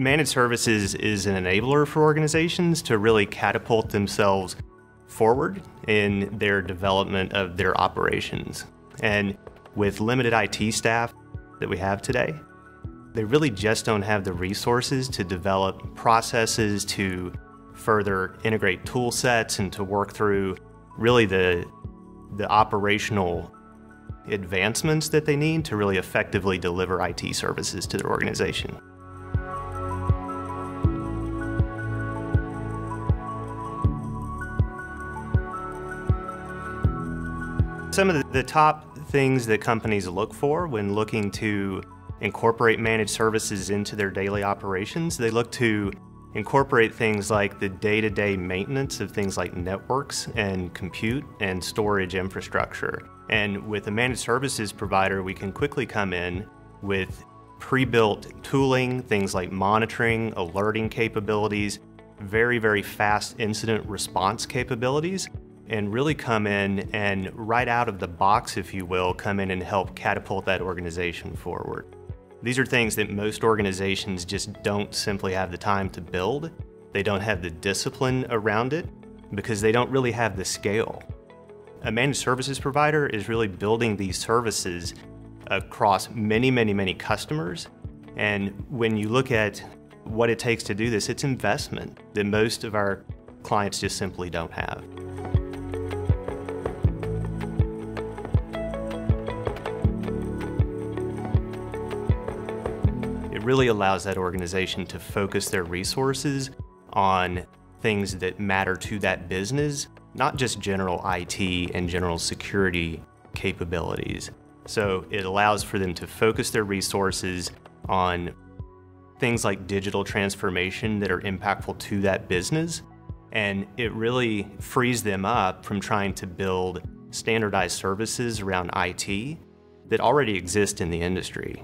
Managed services is an enabler for organizations to really catapult themselves forward in their development of their operations. And with limited IT staff that we have today, they really just don't have the resources to develop processes, to further integrate tool sets, and to work through really the operational advancements that they need to really effectively deliver IT services to their organization. Some of the top things that companies look for when looking to incorporate managed services into their daily operations, they look to incorporate things like the day-to-day maintenance of things like networks and compute and storage infrastructure. And with a managed services provider, we can quickly come in with pre-built tooling, things like monitoring, alerting capabilities, very, very fast incident response capabilities, and really come in and right out of the box, if you will, come in and help catapult that organization forward. These are things that most organizations just don't simply have the time to build. They don't have the discipline around it because they don't really have the scale. A managed services provider is really building these services across many, many, many customers. And when you look at what it takes to do this, it's investment that most of our clients just simply don't have. Really allows that organization to focus their resources on things that matter to that business, not just general IT and general security capabilities. So it allows for them to focus their resources on things like digital transformation that are impactful to that business, and it really frees them up from trying to build standardized services around IT that already exist in the industry.